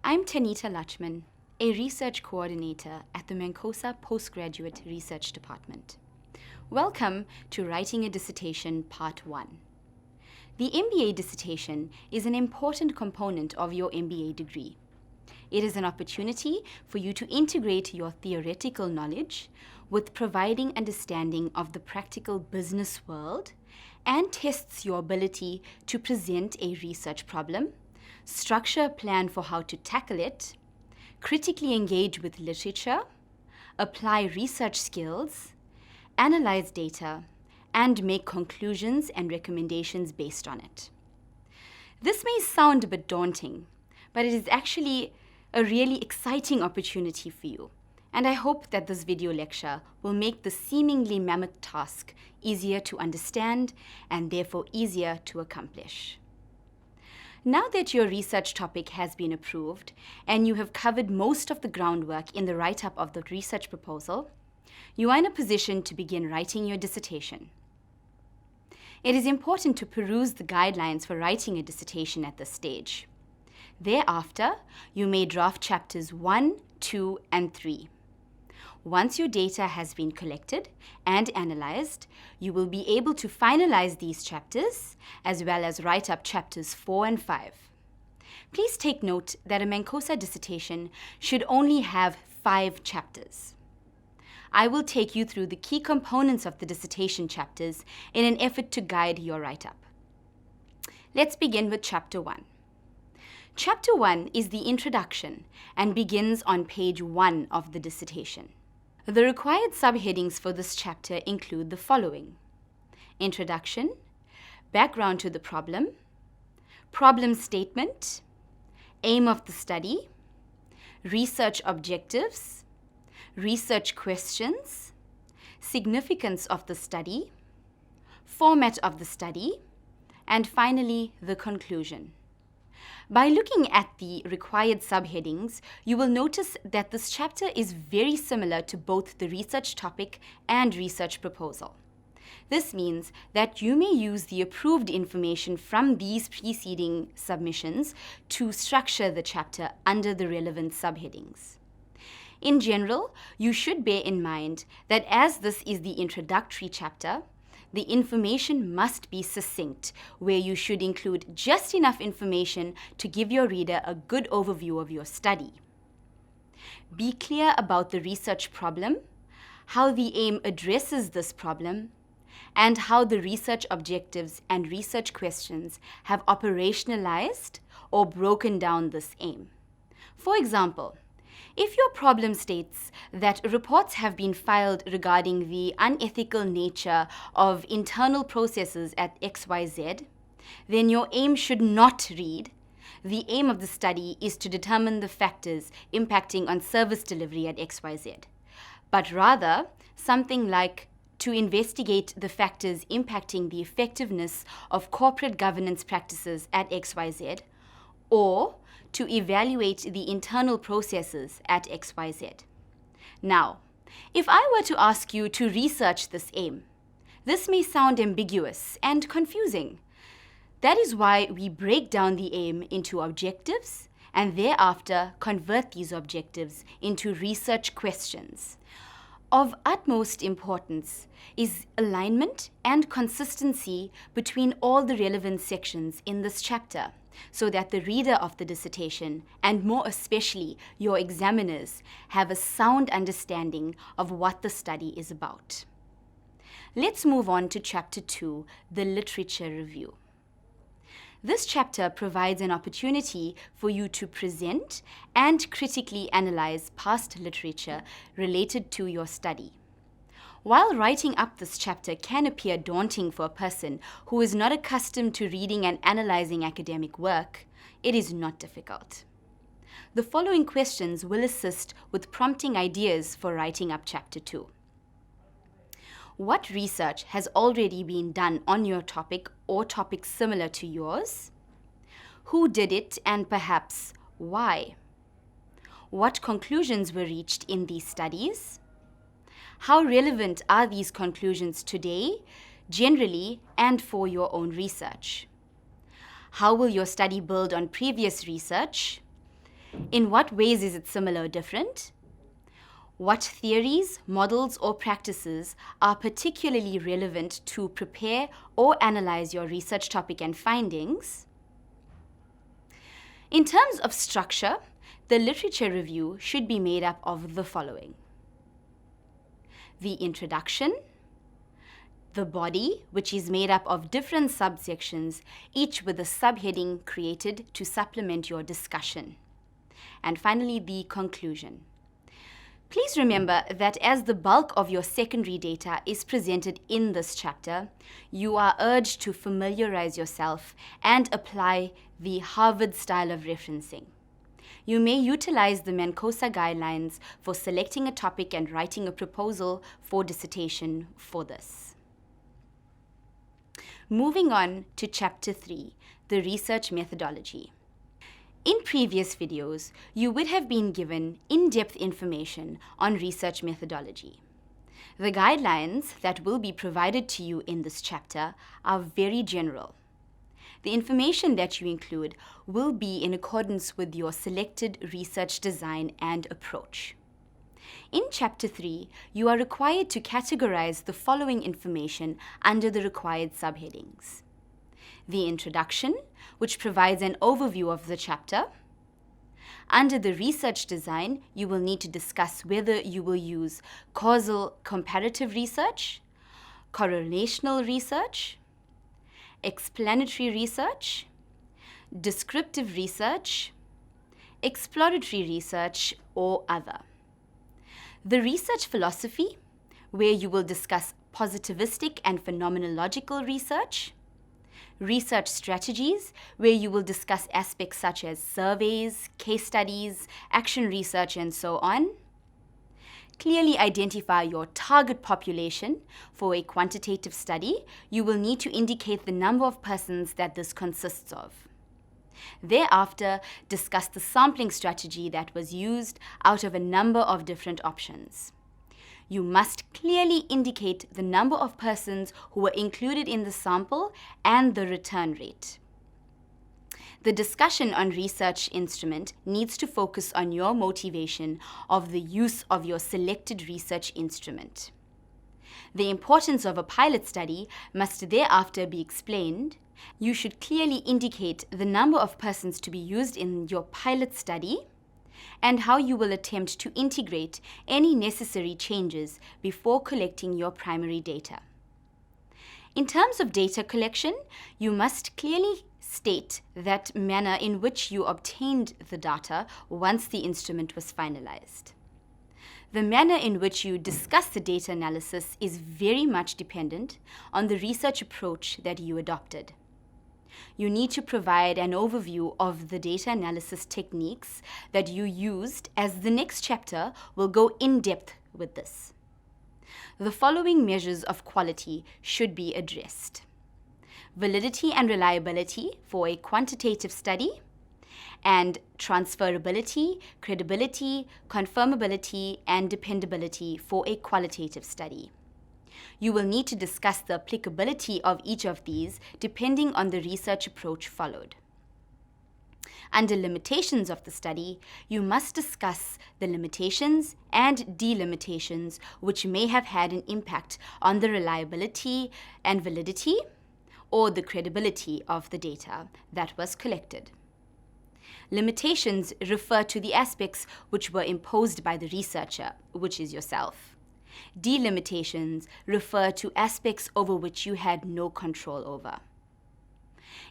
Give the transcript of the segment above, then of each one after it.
I'm Tanita101014, a research coordinator at the Mancosa Postgraduate Research Department. Welcome to Writing a Dissertation Part 1. The MBA dissertation is an important component of your MBA degree. It is an opportunity for you to integrate your theoretical knowledge with providing understanding of the practical business world and tests your ability to present a research problem, structure a plan for how to tackle it, critically engage with literature, apply research skills, analyze data, and make conclusions and recommendations based on it. This may sound a bit daunting, but it is actually a really exciting opportunity for you, and I hope that this video lecture will make the seemingly mammoth task easier to understand and therefore easier to accomplish. Now that your research topic has been approved and you have covered most of the groundwork in the write-up of the research proposal, you are in a position to begin writing your dissertation. It is important to peruse the guidelines for writing a dissertation at this stage. Thereafter, you may draft chapters 1, 2, and 3. Once your data has been collected and analyzed, you will be able to finalize these chapters as well as write up chapters 4 and 5. Please take note that a Mancosa dissertation should only have 5 chapters. I will take you through the key components of the dissertation chapters in an effort to guide your write-up. Let's begin with Chapter 1. Chapter 1 is the introduction and begins on page 1 of the dissertation. The required subheadings for this chapter include the following: Introduction, background to the problem statement, aim of the study, research objectives, research questions, significance of the study, format of the study, and finally, the conclusion. By looking at the required subheadings, you will notice that this chapter is very similar to both the research topic and research proposal. This means that you may use the approved information from these preceding submissions to structure the chapter under the relevant subheadings. In general, you should bear in mind that as this is the introductory chapter, the information must be succinct, where you should include just enough information to give your reader a good overview of your study. Be clear about the research problem, how the aim addresses this problem, and how the research objectives and research questions have operationalized or broken down this aim. For example, if your problem states that reports have been filed regarding the unethical nature of internal processes at XYZ, then your aim should not read, the aim of the study is to determine the factors impacting on service delivery at XYZ, but rather something like to investigate the factors impacting the effectiveness of corporate governance practices at XYZ, or to evaluate the internal processes at XYZ. Now, if I were to ask you to research this aim, this may sound ambiguous and confusing. That is why we break down the aim into objectives and thereafter convert these objectives into research questions. Of utmost importance is alignment and consistency between all the relevant sections in this chapter, so that the reader of the dissertation, and more especially your examiners, have a sound understanding of what the study is about. Let's move on to Chapter 2, the literature review. This chapter provides an opportunity for you to present and critically analyze past literature related to your study. While writing up this chapter can appear daunting for a person who is not accustomed to reading and analyzing academic work, it is not difficult. The following questions will assist with prompting ideas for writing up Chapter 2. What research has already been done on your topic or topics similar to yours? Who did it and perhaps why? What conclusions were reached in these studies? How relevant are these conclusions today, generally, and for your own research? How will your study build on previous research? In what ways is it similar or different? What theories, models, or practices are particularly relevant to prepare or analyze your research topic and findings? In terms of structure, the literature review should be made up of the following: the introduction, the body, which is made up of different subsections, each with a subheading created to supplement your discussion, and finally the conclusion. Please remember that as the bulk of your secondary data is presented in this chapter, you are urged to familiarize yourself and apply the Harvard style of referencing. You may utilize the Mancosa guidelines for selecting a topic and writing a proposal for dissertation for this. Moving on to Chapter 3, the research methodology. In previous videos, you would have been given in-depth information on research methodology. The guidelines that will be provided to you in this chapter are very general. The information that you include will be in accordance with your selected research design and approach. In Chapter 3, you are required to categorize the following information under the required subheadings: the introduction, which provides an overview of the chapter. Under the research design, you will need to discuss whether you will use causal comparative research, correlational research, explanatory research, descriptive research, exploratory research, or other. The research philosophy, where you will discuss positivistic and phenomenological research. Research strategies, where you will discuss aspects such as surveys, case studies, action research, and so on. Clearly identify your target population. For a quantitative study, you will need to indicate the number of persons that this consists of. Thereafter, discuss the sampling strategy that was used out of a number of different options. You must clearly indicate the number of persons who were included in the sample and the return rate. The discussion on research instrument needs to focus on your motivation of the use of your selected research instrument. The importance of a pilot study must thereafter be explained. You should clearly indicate the number of persons to be used in your pilot study and how you will attempt to integrate any necessary changes before collecting your primary data. In terms of data collection, you must clearly state that manner in which you obtained the data once the instrument was finalized. The manner in which you discuss the data analysis is very much dependent on the research approach that you adopted. You need to provide an overview of the data analysis techniques that you used, as the next chapter will go in depth with this. The following measures of quality should be addressed: validity and reliability for a quantitative study, and transferability, credibility, confirmability, and dependability for a qualitative study. You will need to discuss the applicability of each of these depending on the research approach followed. Under limitations of the study, you must discuss the limitations and delimitations which may have had an impact on the reliability and validity or the credibility of the data that was collected. Limitations refer to the aspects which were imposed by the researcher, which is yourself. Delimitations refer to aspects over which you had no control over.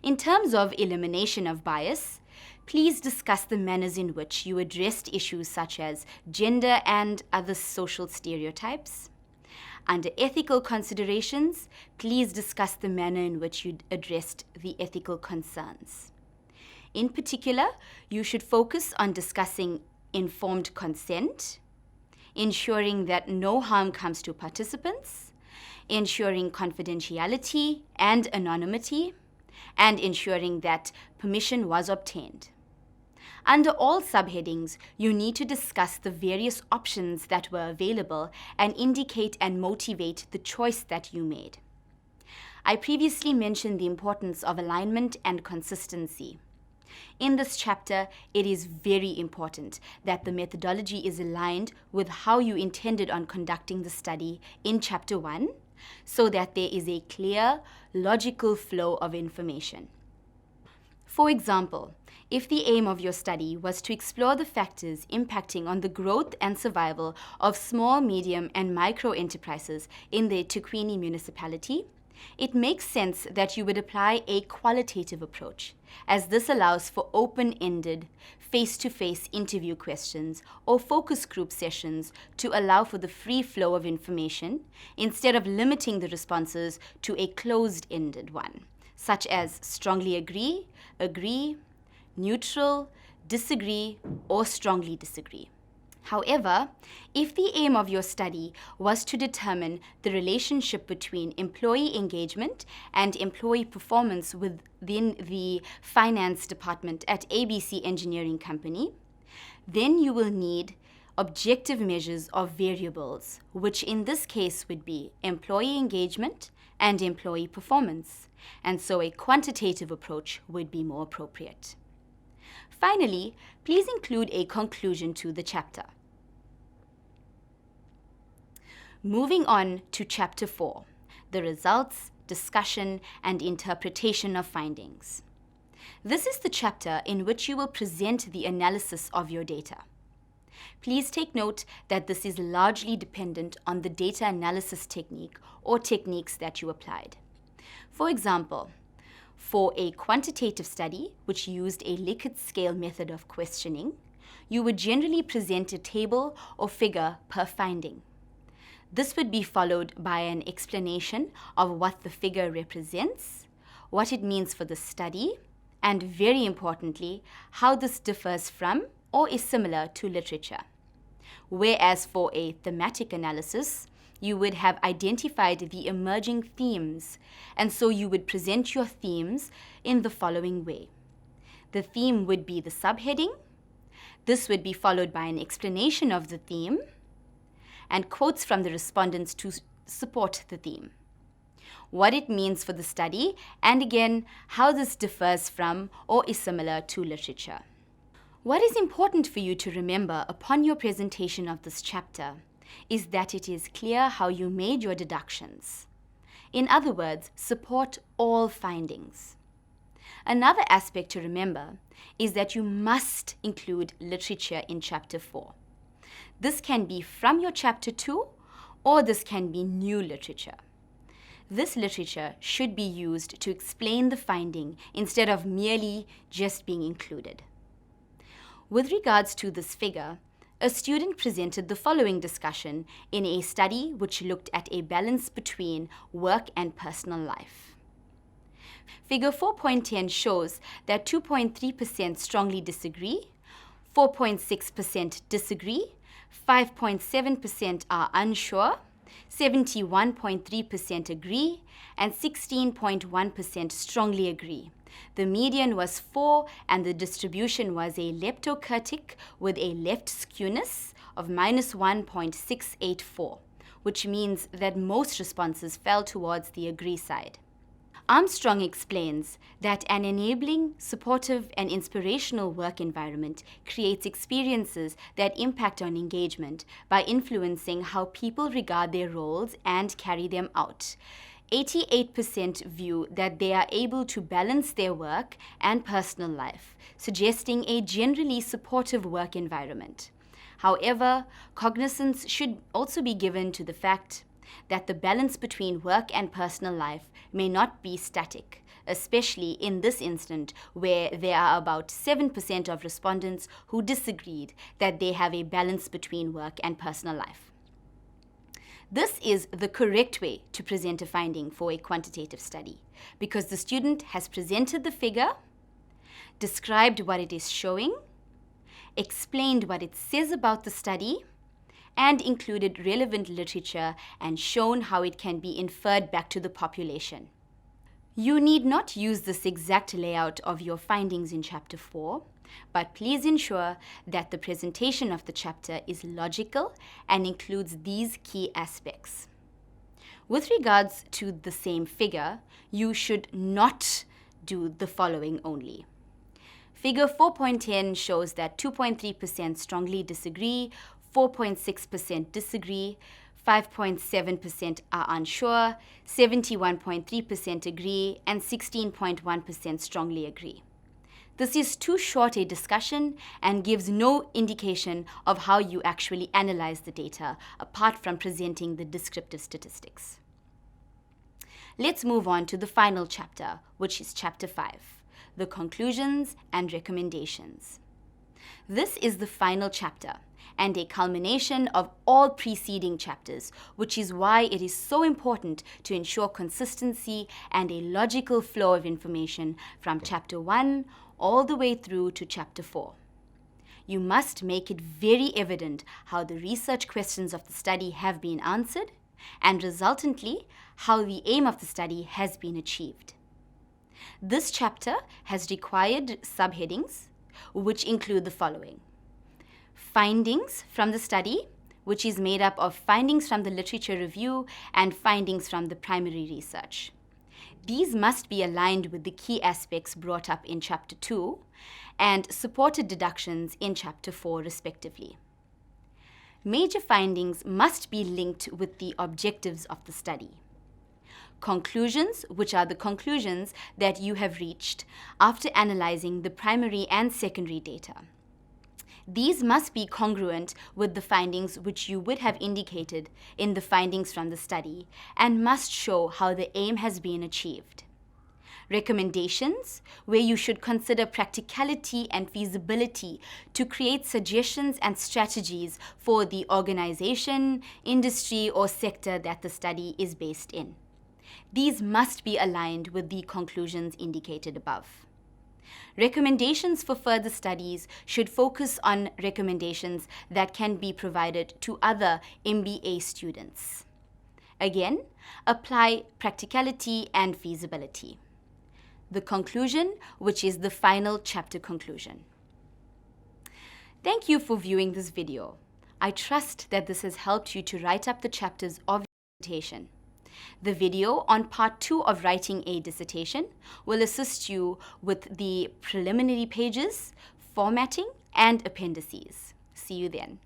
In terms of elimination of bias, please discuss the manners in which you addressed issues such as gender and other social stereotypes. Under ethical considerations, please discuss the manner in which you addressed the ethical concerns. In particular, you should focus on discussing informed consent, ensuring that no harm comes to participants, ensuring confidentiality and anonymity, and ensuring that permission was obtained. Under all subheadings, you need to discuss the various options that were available and indicate and motivate the choice that you made. I previously mentioned the importance of alignment and consistency. In this chapter, it is very important that the methodology is aligned with how you intended on conducting the study in Chapter 1, so that there is a clear, logical flow of information. For example, if the aim of your study was to explore the factors impacting on the growth and survival of small, medium, and micro enterprises in the eThekwini municipality, it makes sense that you would apply a qualitative approach, as this allows for open-ended, face-to-face interview questions or focus group sessions to allow for the free flow of information instead of limiting the responses to a closed-ended one, such as strongly agree, neutral, disagree, or strongly disagree. However, if the aim of your study was to determine the relationship between employee engagement and employee performance within the finance department at ABC Engineering Company, then you will need objective measures of variables, which in this case would be employee engagement and employee performance, and so a quantitative approach would be more appropriate. Finally, please include a conclusion to the chapter. Moving on to Chapter 4, the results, discussion, and interpretation of findings. This is the chapter in which you will present the analysis of your data. Please take note that this is largely dependent on the data analysis technique or techniques that you applied. For example, for a quantitative study which used a Likert scale method of questioning, you would generally present a table or figure per finding. This would be followed by an explanation of what the figure represents, what it means for the study, and very importantly, how this differs from or is similar to literature. Whereas for a thematic analysis, you would have identified the emerging themes, and so you would present your themes in the following way. The theme would be the subheading. This would be followed by an explanation of the theme, and quotes from the respondents to support the theme, what it means for the study, and again, how this differs from or is similar to literature. What is important for you to remember upon your presentation of this chapter is that it is clear how you made your deductions. In other words, support all findings. Another aspect to remember is that you must include literature in Chapter 4. This can be from your Chapter 2, or this can be new literature. This literature should be used to explain the finding instead of merely just being included. With regards to this figure, a student presented the following discussion in a study which looked at a balance between work and personal life. Figure 4.10 shows that 2.3% strongly disagree, 4.6% disagree, 5.7% are unsure, 71.3% agree, and 16.1% strongly agree. The median was 4, and the distribution was a leptokurtic with a left skewness of -1.684, which means that most responses fell towards the agree side. Armstrong explains that an enabling, supportive, and inspirational work environment creates experiences that impact on engagement by influencing how people regard their roles and carry them out. 88% view that they are able to balance their work and personal life, suggesting a generally supportive work environment. However, cognizance should also be given to the fact that the balance between work and personal life may not be static, especially in this instant where there are about 7% of respondents who disagreed that they have a balance between work and personal life. This is the correct way to present a finding for a quantitative study, because the student has presented the figure, described what it is showing, explained what it says about the study, and included relevant literature and shown how it can be inferred back to the population. You need not use this exact layout of your findings in Chapter 4, but please ensure that the presentation of the chapter is logical and includes these key aspects. With regards to the same figure, you should not do the following only. Figure 4.10 shows that 2.3% strongly disagree, 4.6% disagree, 5.7% are unsure, 71.3% agree, and 16.1% strongly agree. This is too short a discussion and gives no indication of how you actually analyze the data, apart from presenting the descriptive statistics. Let's move on to the final chapter, which is Chapter 5, the conclusions and recommendations. This is the final chapter and a culmination of all preceding chapters, which is why it is so important to ensure consistency and a logical flow of information from Chapter 1 all the way through to Chapter 4. You must make it very evident how the research questions of the study have been answered and resultantly how the aim of the study has been achieved. This chapter has required subheadings, which include the following: findings from the study, which is made up of findings from the literature review and findings from the primary research. These must be aligned with the key aspects brought up in Chapter 2 and supported deductions in Chapter 4, respectively. Major findings must be linked with the objectives of the study. Conclusions, which are the conclusions that you have reached after analyzing the primary and secondary data. These must be congruent with the findings which you would have indicated in the findings from the study and must show how the aim has been achieved. Recommendations, where you should consider practicality and feasibility to create suggestions and strategies for the organization, industry, or sector that the study is based in. These must be aligned with the conclusions indicated above. Recommendations for further studies should focus on recommendations that can be provided to other MBA students. Again, apply practicality and feasibility. The conclusion, which is the final chapter conclusion. Thank you for viewing this video. I trust that this has helped you to write up the chapters of your dissertation. The video on part 2 of writing a dissertation will assist you with the preliminary pages, formatting, and appendices. See you then.